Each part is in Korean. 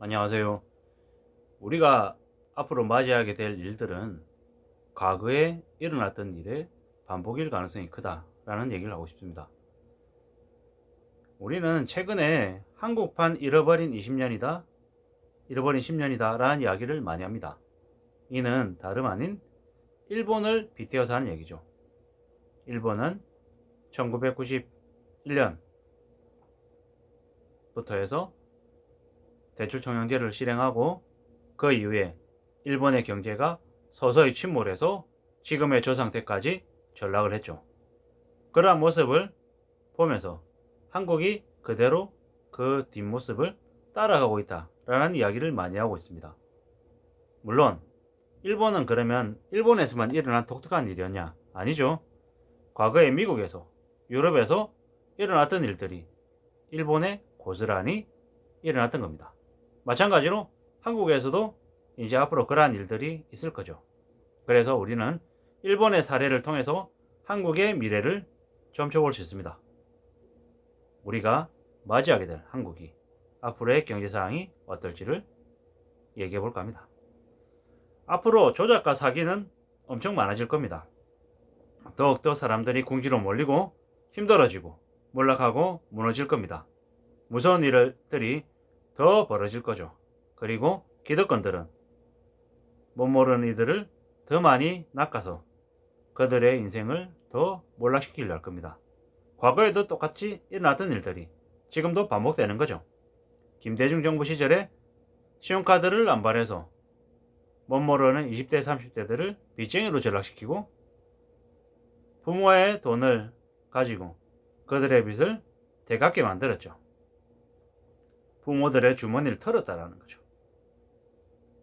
안녕하세요. 우리가 앞으로 맞이하게 될 일들은 과거에 일어났던 일의 반복일 가능성이 크다라는 얘기를 하고 싶습니다. 우리는 최근에 한국판 잃어버린 20년이다, 잃어버린 10년이다 라는 이야기를 많이 합니다. 이는 다름 아닌 일본을 빗대어서 하는 얘기죠. 일본은 1991년부터 해서 대출청량제를 실행하고 그 이후에 일본의 경제가 서서히 침몰해서 지금의 저 상태까지 전락을 했죠. 그러한 모습을 보면서 한국이 그대로 그 뒷모습을 따라가고 있다라는 이야기를 많이 하고 있습니다. 물론 일본은 그러면 일본에서만 일어난 독특한 일이었냐? 아니죠. 과거에 미국에서, 유럽에서 일어났던 일들이 일본에 고스란히 일어났던 겁니다. 마찬가지로 한국에서도 이제 앞으로 그러한 일들이 있을 거죠. 그래서 우리는 일본의 사례를 통해서 한국의 미래를 점쳐볼 수 있습니다. 우리가 맞이하게 될 한국이 앞으로의 경제 상황이 어떨지를 얘기해 볼까 합니다. 앞으로 조작과 사기는 엄청 많아질 겁니다. 더욱더 사람들이 궁지로 몰리고 힘들어지고 몰락하고 무너질 겁니다. 무서운 일들이 더 벌어질 거죠. 그리고 기득권들은 못 모르는 이들을 더 많이 낚아서 그들의 인생을 더 몰락시키려 할 겁니다. 과거에도 똑같이 일어났던 일들이 지금도 반복되는 거죠. 김대중 정부 시절에 신용카드를 안 발해서 못 모르는 20대 30대들을 빚쟁이로 전락시키고 부모의 돈을 가지고 그들의 빚을 되갚게 만들었죠. 부모들의 주머니를 털었다라는 거죠.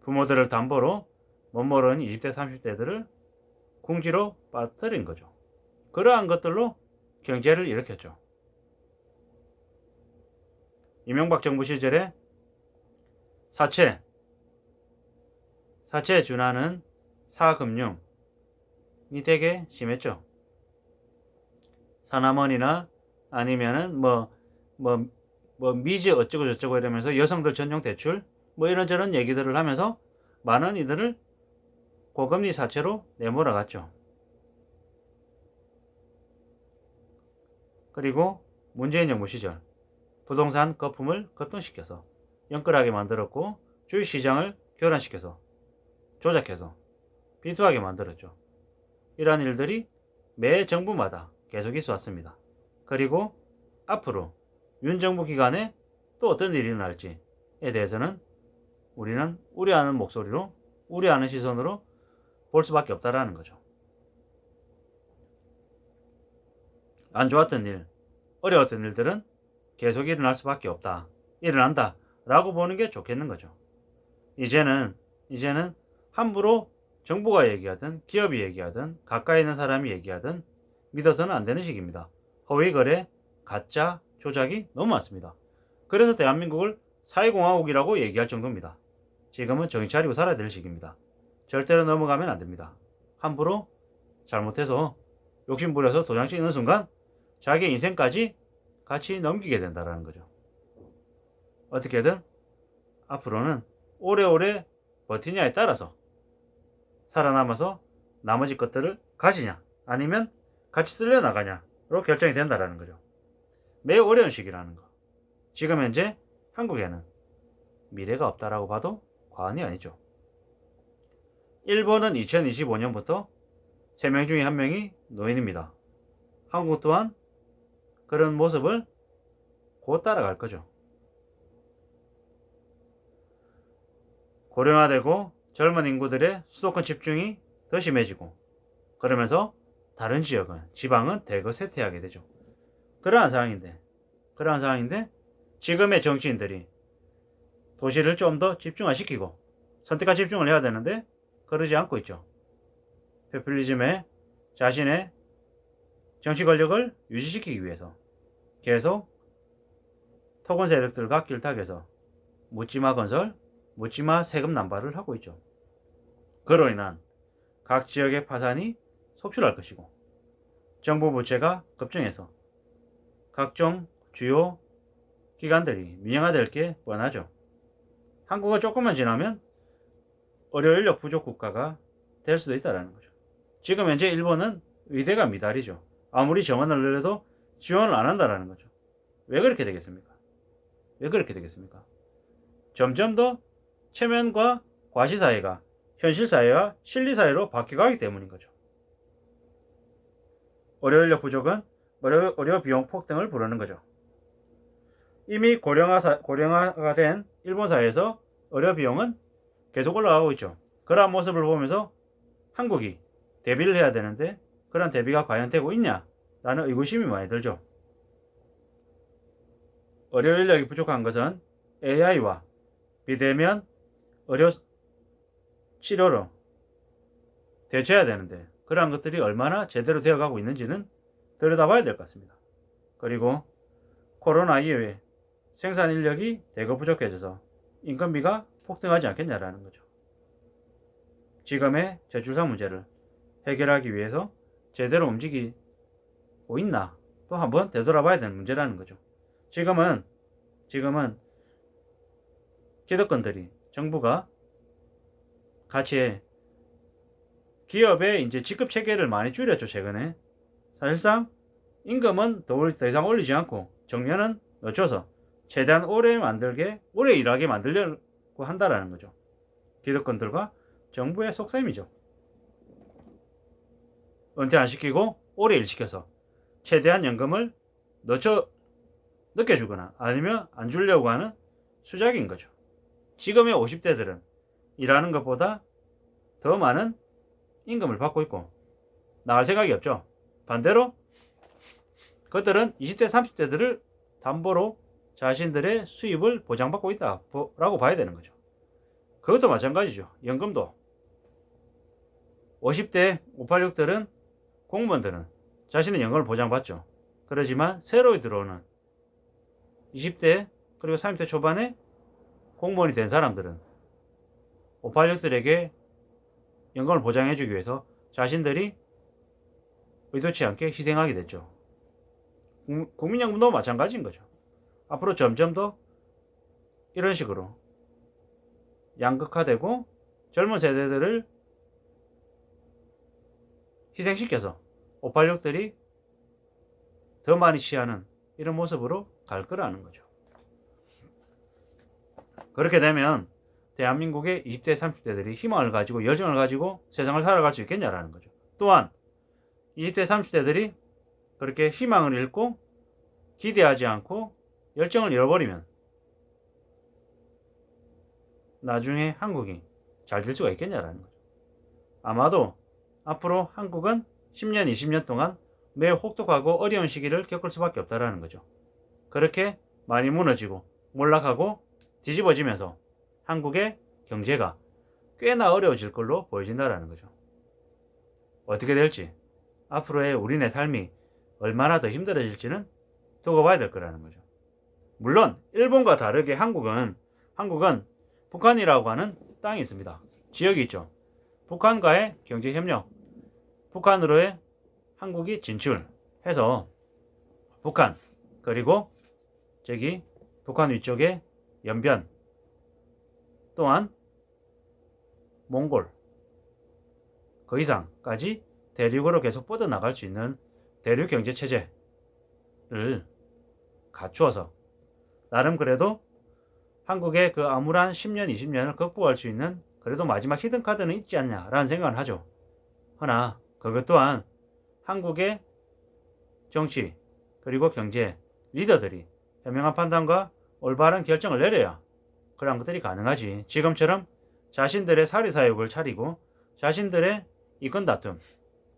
부모들을 담보로 못 모르는 20대 30대들을 궁지로 빠뜨린 거죠. 그러한 것들로 경제를 일으켰죠. 이명박 정부 시절에 사채에 준하는 사금융이 되게 심했죠. 사남원이나 아니면은 미지 어쩌고 저쩌고 이러면서 여성들 전용 대출 이런저런 얘기들을 하면서 많은 이들을 고금리 사채로 내몰아갔죠. 그리고 문재인 정부 시절 부동산 거품을 급등시켜서 영끌하게 만들었고 주식시장을 교란시켜서 조작해서 비투하게 만들었죠. 이러한 일들이 매 정부마다 계속 있어 왔습니다. 그리고 앞으로 윤 정부 기간에 또 어떤 일이 일어날지에 대해서는 우리는 우려하는 목소리로 우려하는 시선으로 볼 수밖에 없다라는 거죠. 안 좋았던 일, 어려웠던 일들은 계속 일어날 수밖에 없다. 일어난다. 라고 보는 게 좋겠는 거죠. 이제는 함부로 정부가 얘기하든 기업이 얘기하든 가까이 있는 사람이 얘기하든 믿어서는 안 되는 시기입니다. 허위 거래, 가짜, 조작이 너무 많습니다. 그래서 대한민국을 사회공화국이라고 얘기할 정도입니다. 지금은 정신 차리고 살아야 될 시기입니다. 절대로 넘어가면 안 됩니다. 함부로 잘못해서 욕심 부려서 도장 찍는 순간 자기 인생까지 같이 넘기게 된다는 거죠. 어떻게든 앞으로는 오래오래 버티냐에 따라서 살아남아서 나머지 것들을 가지냐 아니면 같이 쓸려 나가냐로 결정이 된다는 거죠. 매우 어려운 시기라는 거. 지금 현재 한국에는 미래가 없다라고 봐도 과언이 아니죠. 일본은 2025년부터 3명 중에 1명이 노인입니다. 한국 또한 그런 모습을 곧 따라갈 거죠. 고령화되고 젊은 인구들의 수도권 집중이 더 심해지고 그러면서 다른 지역은 지방은 대거 쇠퇴하게 되죠. 그러한 상황인데 지금의 정치인들이 도시를 좀 더 집중화시키고 선택과 집중을 해야 되는데 그러지 않고 있죠. 포퓰리즘에 자신의 정치 권력을 유지시키기 위해서 계속 토건 세력들과 길탁해서 묻지마 건설, 묻지마 세금 남발을 하고 있죠. 그로 인한 각 지역의 파산이 속출할 것이고 정부 부채가 급증해서 각종 주요 기관들이 민영화될 게 뻔하죠. 한국은 조금만 지나면 의료 인력 부족 국가가 될 수도 있다는 거죠. 지금 현재 일본은 의대가 미달이죠. 아무리 정원을 내려도 지원을 안 한다는 거죠. 왜 그렇게 되겠습니까? 왜 그렇게 되겠습니까? 점점 더 체면과 과시사회가 현실사회와 실리사회로 바뀌어가기 때문인 거죠. 의료인력 부족은 의료 비용 폭등을 부르는 거죠. 이미 고령화가 된 일본 사회에서 의료 비용은 계속 올라가고 있죠. 그러한 모습을 보면서 한국이 대비를 해야 되는데 그런 대비가 과연 되고 있냐? 라는 의구심이 많이 들죠. 의료 인력이 부족한 것은 AI와 비대면 의료 치료로 대처해야 되는데 그러한 것들이 얼마나 제대로 되어가고 있는지는 들여다봐야 될 것 같습니다. 그리고 코로나 이후에 생산 인력이 대거 부족해져서 인건비가 폭등하지 않겠냐라는 거죠. 지금의 저출산 문제를 해결하기 위해서 제대로 움직이고 있나 또 한번 되돌아봐야 되는 문제라는 거죠. 지금은 기득권들이 정부가 같이 기업의 이제 직급 체계를 많이 줄였죠. 최근에 사실상 임금은 더 이상 올리지 않고 정년은 늦춰서 최대한 오래 일하게 만들려고 한다라는 거죠. 기득권들과 정부의 속셈이죠. 은퇴 안 시키고 오래 일 시켜서 최대한 연금을 늦게 주거나 아니면 안 주려고 하는 수작인 거죠. 지금의 50대들은 일하는 것보다 더 많은 임금을 받고 있고 나갈 생각이 없죠. 반대로 그들은 20대 30대들을 담보로 자신들의 수입을 보장받고 있다라고 봐야 되는 거죠. 그것도 마찬가지죠. 연금도 50대 586들은 공무원들은 자신의 연금을 보장받죠. 그러지만 새로 들어오는 20대 그리고 30대 초반에 공무원이 된 사람들은 586들에게 연금을 보장해주기 위해서 자신들이 의도치 않게 희생하게 됐죠. 국민연금도 마찬가지인 거죠. 앞으로 점점 더 이런 식으로 양극화되고 젊은 세대들을 희생시켜서 586들이 더 많이 취하는 이런 모습으로 갈 거라는 거죠. 그렇게 되면 대한민국의 20대 30대들이 희망을 가지고 열정을 가지고 세상을 살아갈 수 있겠냐라는 거죠. 또한 20대 30대들이 그렇게 희망을 잃고 기대하지 않고 열정을 잃어버리면 나중에 한국이 잘 될 수가 있겠냐라는 거죠. 아마도 앞으로 한국은 10년, 20년 동안 매우 혹독하고 어려운 시기를 겪을 수밖에 없다라는 거죠. 그렇게 많이 무너지고 몰락하고 뒤집어지면서 한국의 경제가 꽤나 어려워질 걸로 보여진다라는 거죠. 어떻게 될지 앞으로의 우리네 삶이 얼마나 더 힘들어질지는 두고 봐야 될 거라는 거죠. 물론 일본과 다르게 한국은 북한이라고 하는 땅이 있습니다. 지역이 있죠. 북한과의 경제협력, 북한으로의 한국이 진출해서 북한 그리고 북한 위쪽에 연변 또한 몽골 그 이상까지 대륙으로 계속 뻗어나갈 수 있는 대륙 경제 체제를 갖추어서 나름 그래도 한국의 그 암울한 10년, 20년을 극복할 수 있는 그래도 마지막 히든카드는 있지 않냐라는 생각을 하죠. 허나 그것 또한 한국의 정치 그리고 경제 리더들이 현명한 판단과 올바른 결정을 내려야 그런 것들이 가능하지. 지금처럼 자신들의 사리사욕을 차리고 자신들의 이권 다툼,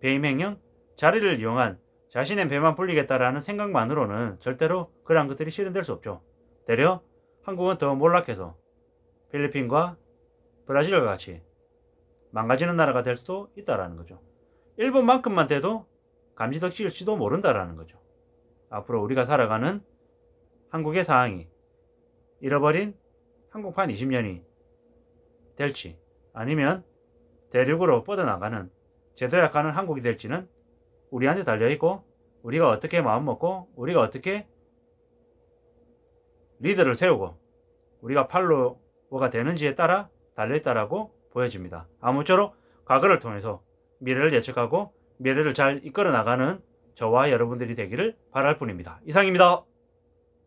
배임행령, 자리를 이용한 자신의 배만 불리겠다라는 생각만으로는 절대로 그러한 것들이 실현될 수 없죠. 되려 한국은 더 몰락해서 필리핀과 브라질과 같이 망가지는 나라가 될 수도 있다라는 거죠. 일본만큼만 돼도 감지덕질지도 모른다라는 거죠. 앞으로 우리가 살아가는 한국의 상황이 잃어버린 한국판 20년이 될지 아니면 대륙으로 뻗어나가는 제도약하는 한국이 될지는 우리한테 달려있고 우리가 어떻게 마음먹고 우리가 어떻게 리더를 세우고 우리가 팔로 뭐가 되는지에 따라 달려있다라고 보여집니다. 아무쪼록 과거를 통해서 미래를 예측하고 미래를 잘 이끌어 나가는 저와 여러분들이 되기를 바랄 뿐입니다. 이상입니다.